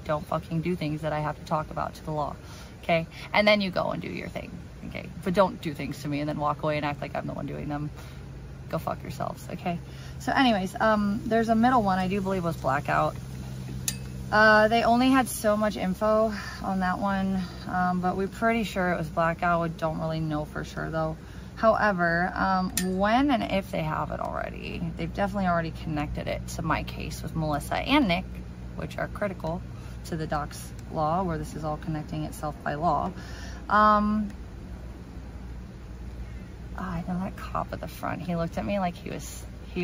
Don't fucking do things that I have to talk about to the law, okay? And then you go and do your thing, okay? But don't do things to me and then walk away and act like I'm the one doing them. Go fuck yourselves, okay? So anyways, there's a middle one I do believe was Blackout. They only had so much info on that one, but we're pretty sure it was Blackout. We don't really know for sure though. However, when and if they have it already, they've definitely already connected it to my case with Melissa and Nick, which are critical to the docs law, where this is all connecting itself by law. I know that cop at the front, he looked at me like he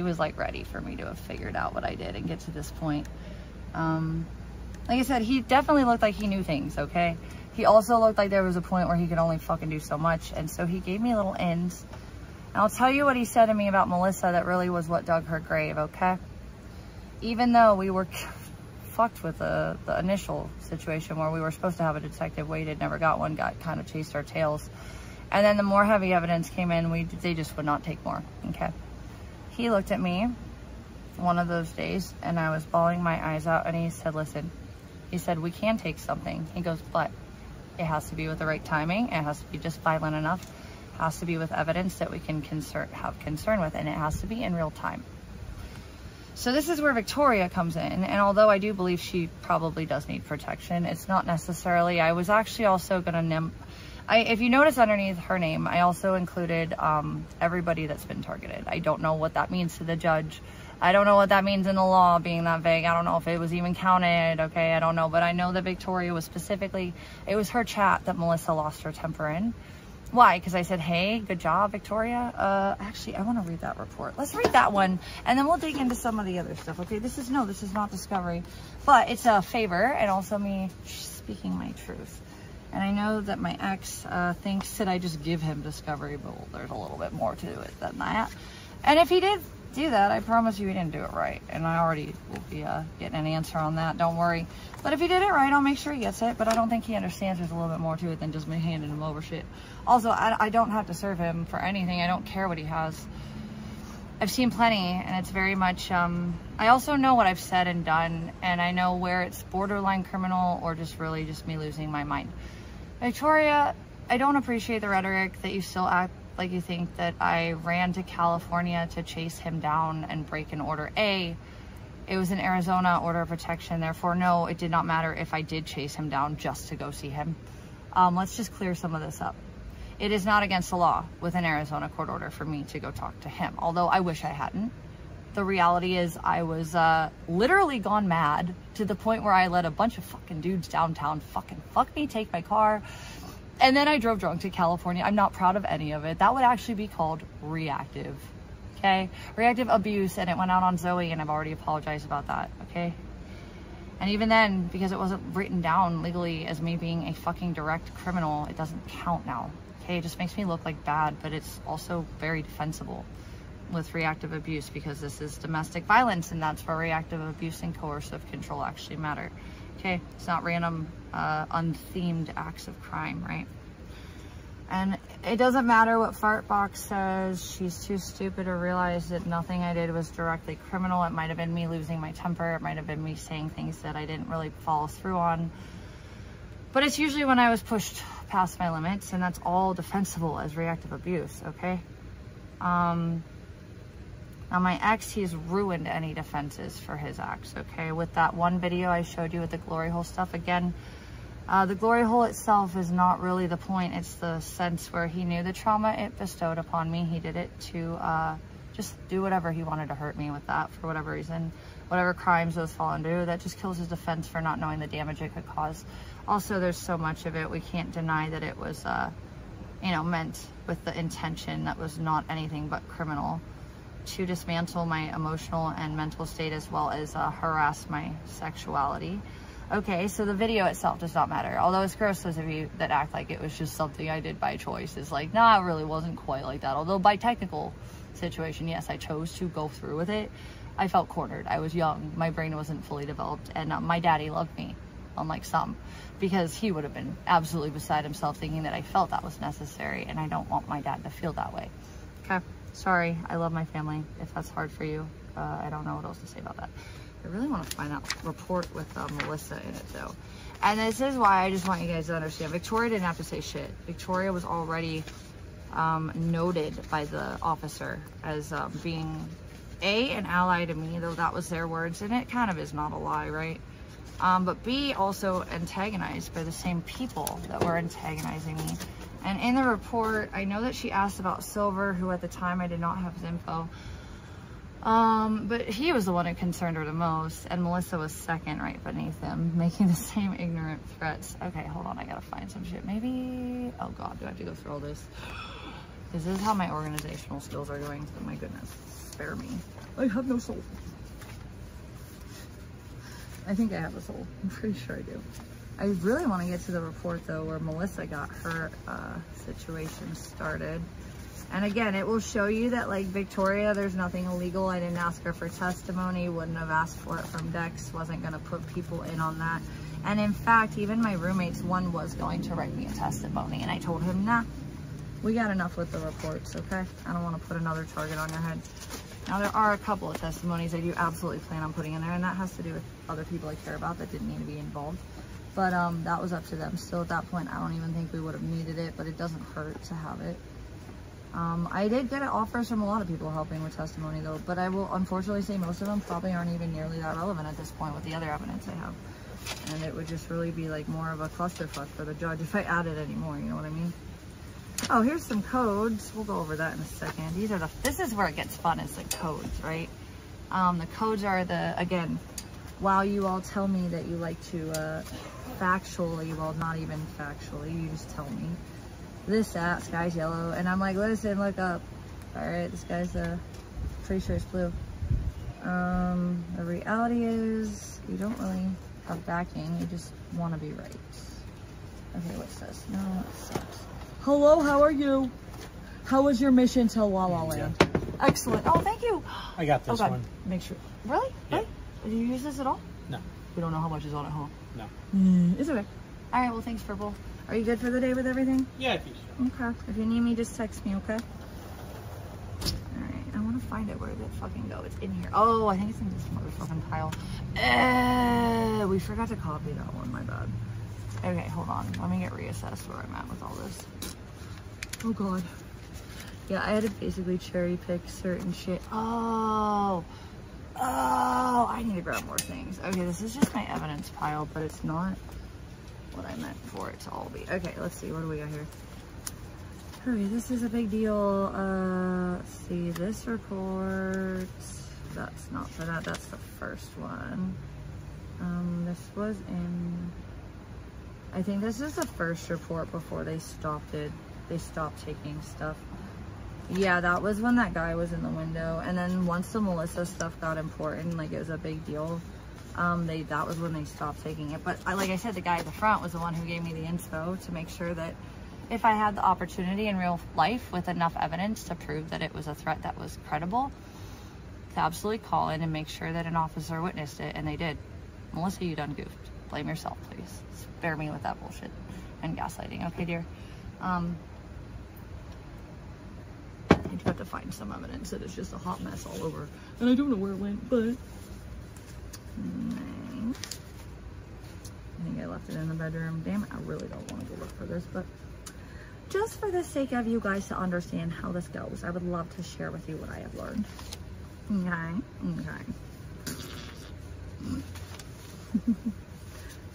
was like ready for me to have figured out what I did and get to this point. Like I said, he definitely looked like he knew things, okay? He also looked like there was a point where he could only fucking do so much, and so he gave me little ends. And I'll tell you what he said to me about Melissa that really was what dug her grave, okay? Even though we were fucked with the initial situation where we were supposed to have a detective, waited, never got one, got kind of chased our tails. And then the more heavy evidence came in, they just would not take more, okay? He looked at me one of those days, and I was bawling my eyes out, and he said, listen, he said, we can take something. He goes, but it has to be with the right timing. It has to be just violent enough. It has to be with evidence that we can have concern with, and it has to be in real time. So this is where Victoria comes in, and although I do believe she probably does need protection, it's not necessarily. I was actually also gonna if you notice underneath her name, I also included everybody that's been targeted. I don't know what that means to the judge. I don't know what that means in the law, being that vague. I don't know if it was even counted, okay? I don't know, but I know that Victoria was specifically, it was her chat that Melissa lost her temper in. Why? Because I said, hey, good job, Victoria. Actually, I want to read that report. Let's read that one, and then we'll dig into some of the other stuff, okay? This is not discovery, but it's a favor, and also me speaking my truth. And I know that my ex thinks that I just give him discovery, but there's a little bit more to it than that. And if he did do that, I promise you he didn't do it right. And I already will be getting an answer on that, don't worry. But if he did it right, I'll make sure he gets it. But I don't think he understands there's a little bit more to it than just me handing him over shit. Also, I don't have to serve him for anything. I don't care what he has. I've seen plenty, and it's very much, I also know what I've said and done, and I know where it's borderline criminal or just really just me losing my mind. Victoria, I don't appreciate the rhetoric that you still act like you think that I ran to California to chase him down and break an order. A, it was an Arizona order of protection, therefore no, it did not matter if I did chase him down just to go see him. Let's just clear some of this up. It is not against the law with an Arizona court order for me to go talk to him, although I wish I hadn't. The reality is I was literally gone mad to the point where I let a bunch of fucking dudes downtown fuck me, take my car, and then I drove drunk to California. I'm not proud of any of it. That would actually be called reactive, okay? Reactive abuse, and it went out on Zoe, and I've already apologized about that, okay? And even then, because it wasn't written down legally as me being a fucking direct criminal, it doesn't count now, okay? It just makes me look like bad, but it's also very defensible with reactive abuse, because this is domestic violence, and that's where reactive abuse and coercive control actually matter, okay? It's not random, unthemed acts of crime, right? And it doesn't matter what Fartbox says. She's too stupid to realize that nothing I did was directly criminal. It might have been me losing my temper. It might have been me saying things that I didn't really follow through on. But it's usually when I was pushed past my limits, and that's all defensible as reactive abuse, okay? Now my ex, he's ruined any defenses for his acts, okay? With that one video I showed you with the glory hole stuff, again, the glory hole itself is not really the point. It's the sense where he knew the trauma it bestowed upon me. He did it to just do whatever he wanted to hurt me with that for whatever reason. Whatever crimes those fall into, that just kills his defense for not knowing the damage it could cause. Also, there's so much of it, we can't deny that it was, you know, meant with the intention that was not anything but criminal, to dismantle my emotional and mental state, as well as harass my sexuality. Okay, so the video itself does not matter. Although it's gross, those of you that act like it was just something I did by choice. It's like, nah, it really wasn't quite like that. Although by technical situation, yes, I chose to go through with it. I felt cornered. I was young. My brain wasn't fully developed. And my daddy loved me, unlike some, because he would have been absolutely beside himself thinking that I felt that was necessary. And I don't want my dad to feel that way. Okay. Sorry, I love my family. If that's hard for you, I don't know what else to say about that. I really want to find that report with Melissa in it, though. And this is why I just want you guys to understand. Victoria didn't have to say shit. Victoria was already noted by the officer as being, A, an ally to me, though that was their words, and it kind of is not a lie, right? But B, also antagonized by the same people that were antagonizing me. And in the report, I know that she asked about Silver, who at the time I did not have his info. But he was the one who concerned her the most, and Melissa was second right beneath him, making the same ignorant threats. Okay, hold on, I gotta find some shit. Maybe, oh God, do I have to go through all this? Because this is how my organizational skills are going, so my goodness, spare me. I have no soul. I think I have a soul. I'm pretty sure I do. I really want to get to the report, though, where Melissa got her situation started. And again, it will show you that, like, Victoria, there's nothing illegal. I didn't ask her for testimony, wouldn't have asked for it from Dex, wasn't going to put people in on that. And in fact, even my roommates, one was going to write me a testimony, and I told him, nah, we got enough with the reports, okay? I don't want to put another target on your head. Now, there are a couple of testimonies I do absolutely plan on putting in there, and that has to do with other people I care about that didn't need to be involved. But that was up to them. Still, at that point, I don't even think we would have needed it, but it doesn't hurt to have it. I did get offers from a lot of people helping with testimony, though, but I will unfortunately say most of them probably aren't even nearly that relevant at this point with the other evidence I have. And it would just really be like more of a clusterfuck for the judge if I added any more, you know what I mean? Oh, here's some codes. We'll go over that in a second. These are this is where it gets fun, is the codes, right? The codes are again, while you all tell me that you like to factually, well, not even factually, you just tell me this, that, sky's yellow, and I'm like, listen, look up. All right, this guy's pretty sure it's blue. The reality is you don't really have backing, you just want to be right. Okay, what's this? No, it sucks. Hello, how are you? How was your mission to La La Land? Excellent. Oh, thank you. I got this one. Make sure. Really? Yeah. Right? Did you use this at all? No. We don't know how much is on it, huh? No. It's okay. All right, well, thanks, Purple. Are you good for the day with everything? Yeah, I think so. Okay. If you need me, just text me, okay? All right. I want to find it. Where did it fucking go? It's in here. Oh, I think it's in this motherfucking pile. We forgot to copy that one. My bad. Okay, hold on. Let me get reassessed where I'm at with all this. Oh, God. Yeah, I had to basically cherry pick certain shit. Oh, I need to grab more things. Okay, this is just my evidence pile, but it's not what I meant for it to all be. Okay, let's see. What do we got here? Okay, this is a big deal. Let's see. This report. That's not for that. That's the first one. This was in... I think this is the first report before they stopped it. They stopped taking stuff. Yeah, that was when that guy was in the window. And then once the Melissa stuff got important, like it was a big deal, that was when they stopped taking it. But like I said, the guy at the front was the one who gave me the info to make sure that if I had the opportunity in real life with enough evidence to prove that it was a threat that was credible, to absolutely call in and make sure that an officer witnessed it, and they did. Melissa, you done goofed. Blame yourself, please. Spare me with that bullshit and gaslighting. Okay, dear? I do have to find some evidence that it's just a hot mess all over. And I don't know where it went, but... I think I left it in the bedroom. Damn it, I really don't want to go look for this, but just for the sake of you guys to understand how this goes, I would love to share with you what I have learned. Okay.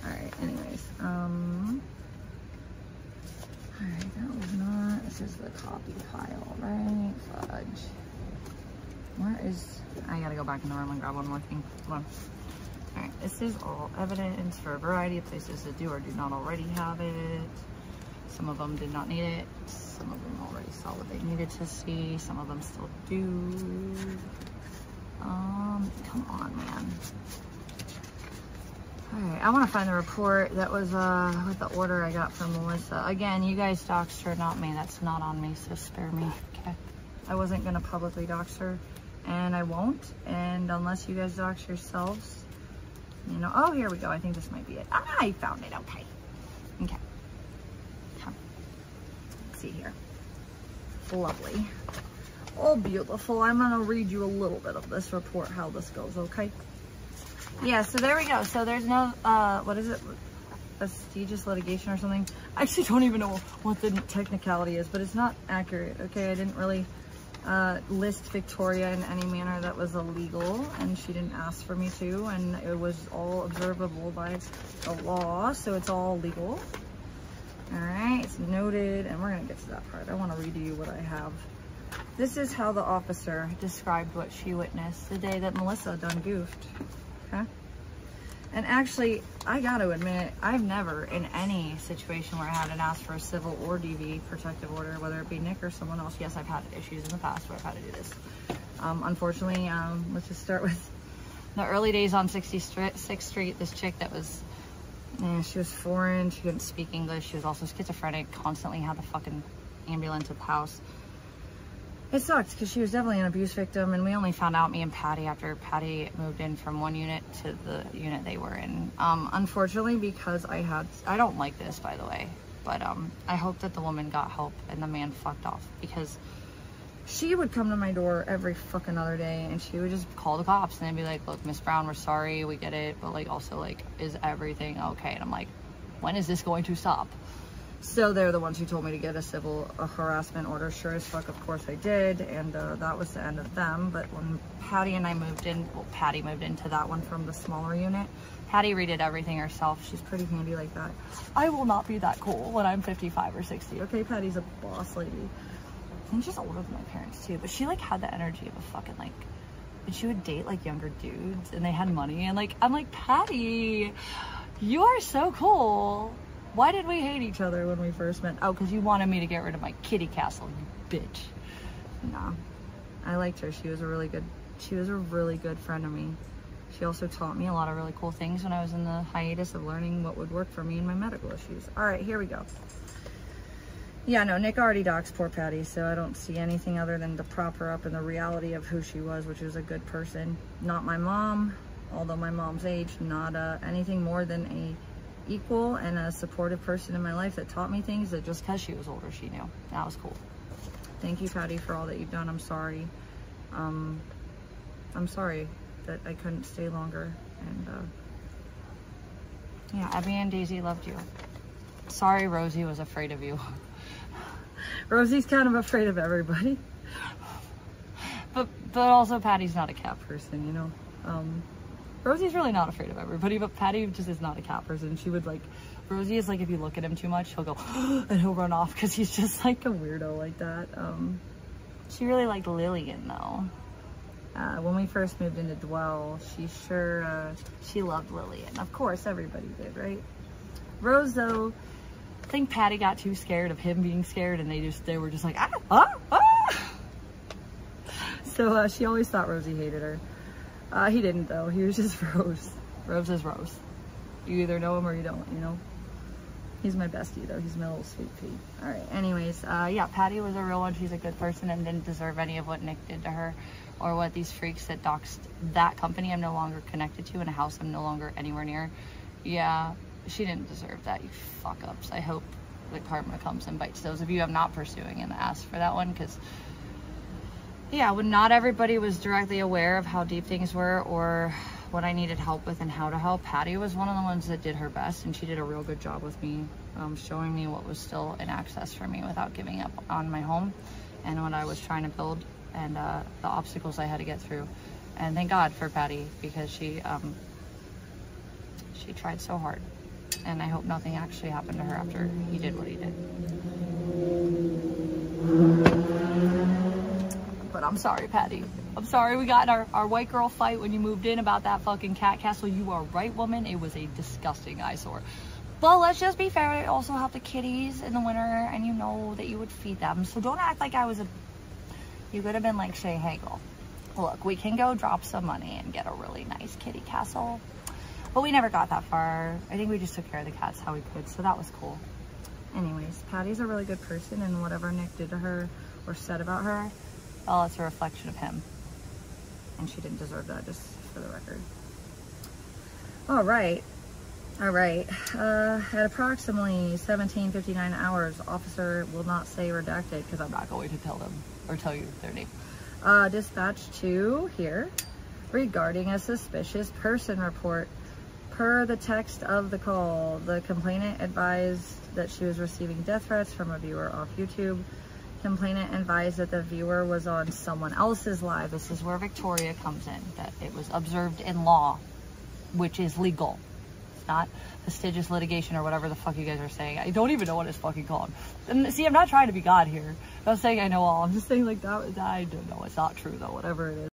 Alright, anyways. Alright, that was not... This is the copy pile, right? Fudge. Where is... I gotta go back in the room and grab one more thing. Come on. Alright, this is all evidence for a variety of places that do or do not already have it. Some of them did not need it. Some of them already saw what they needed to see. Some of them still do. Come on, man. Alright, I want to find the report that was with the order I got from Melissa. Again, you guys doxed her, not me. That's not on me, so spare me. Okay. I wasn't going to publicly dox her, and I won't. And unless you guys dox yourselves, you know, oh, here we go. I think this might be it. I found it. Okay. Okay. Let's see here. Lovely. Oh, beautiful. I'm going to read you a little bit of this report, how this goes, okay? Yeah, so there we go. So there's no, what is it? Prestigious litigation or something? I actually don't even know what the technicality is, but it's not accurate, okay? I didn't really list Victoria in any manner that was illegal, and she didn't ask for me to, and it was all observable by the law, so it's all legal. All right, it's noted, and we're gonna get to that part. I want to read to you what I have. This is how the officer described what she witnessed the day that Melissa done goofed. Okay. And actually, I got to admit, I've never, in any situation where I had to ask for a civil or DV protective order, whether it be Nick or someone else. Yes, I've had issues in the past where I've had to do this. Unfortunately, let's just start with the early days on 66th Street. This chick that was, she was foreign, she couldn't speak English, she was also schizophrenic, constantly had the fucking ambulance at the house. It sucked because she was definitely an abuse victim, and we only found out, me and Patty, after Patty moved in from one unit to the unit they were in. Unfortunately, because I don't like this, by the way, but I hope that the woman got help and the man fucked off, because she would come to my door every fucking other day and she would just call the cops and they'd be like, look, Miss Brown, we're sorry, we get it, but like, also like, is everything okay? And I'm like, when is this going to stop? So they're the ones who told me to get a civil harassment order. Sure as fuck, of course I did, and that was the end of them. But when Patty and I moved in, well, Patty moved into that one from the smaller unit. Patty redid everything herself. She's pretty handy like that. I will not be that cool when I'm 55 or 60. Okay, Patty's a boss lady. And she's older than my parents too, but she like had the energy of a fucking like, and she would date like younger dudes and they had money, and like, I'm like, Patty, you are so cool. Why did we hate each other when we first met? Oh, because you wanted me to get rid of my kitty castle, you bitch. No, I liked her. She was a really good friend of me. She also taught me a lot of really cool things when I was in the hiatus of learning what would work for me in my medical issues. All right, here we go. Yeah, no, Nick already doxed poor Patty, so I don't see anything other than to prop her up in the reality of who she was, which was a good person. Not my mom, although my mom's age, not anything more than a equal and a supportive person in my life that taught me things that just because she was older, she knew. That was cool. Thank you, Patty, for all that you've done. I'm sorry. I'm sorry that I couldn't stay longer. And yeah, Abby and Daisy loved you. Sorry, Rosie was afraid of you. Rosie's kind of afraid of everybody. But also Patty's not a cat person, you know. Rosie's really not afraid of everybody, but Patty just is not a cat person. She would like, Rosie is like, if you look at him too much, he'll go, and he'll run off because he's just like a weirdo like that. She really liked Lillian though. When we first moved into Dwell, she loved Lillian. Of course, everybody did, right? Rose though, I think Patty got too scared of him being scared, and they were just like, ah, ah, ah. So she always thought Rosie hated her. He didn't though. He was just Rose. Rose is Rose. You either know him or you don't, you know? He's my bestie though. He's my little sweet pea. All right. Anyways, yeah, Patty was a real one. She's a good person and didn't deserve any of what Nick did to her, or what these freaks that doxed that company I'm no longer connected to, and a house I'm no longer anywhere near. Yeah, she didn't deserve that, you fuck ups. I hope the karma comes and bites those of you I'm not pursuing and ask for that one, because yeah, when not everybody was directly aware of how deep things were or what I needed help with and how to help, Patty was one of the ones that did her best, and she did a real good job with me, showing me what was still in access for me without giving up on my home and what I was trying to build, and the obstacles I had to get through. And thank God for Patty, because she tried so hard, and I hope nothing actually happened to her after he did what he did. But I'm sorry, Patty. I'm sorry we got in our white girl fight when you moved in about that fucking cat castle. You are right, woman. It was a disgusting eyesore. But let's just be fair. I also helped the kitties in the winter, and you know that you would feed them. So don't act like I was a... You could have been like, Shay, hey, girl, look, we can go drop some money and get a really nice kitty castle. But we never got that far. I think we just took care of the cats how we could, so that was cool. Anyways, Patty's a really good person, and whatever Nick did to her or said about her, well, it's a reflection of him. And she didn't deserve that, just for the record. All right. At approximately 17:59 hours, officer will not say redacted because I'm not going to tell them or tell you their name. Dispatch 2 here regarding a suspicious person report. Per the text of the call, the complainant advised that she was receiving death threats from a viewer off YouTube. Complainant advised that the viewer was on someone else's live. This is where Victoria comes in, that it was observed in law, which is legal. It's not fastidious litigation or whatever the fuck you guys are saying. I don't even know what it's fucking called. And see, I'm not trying to be God here. I'm not saying I know all. I'm just saying like that. I don't know. It's not true though, whatever it is.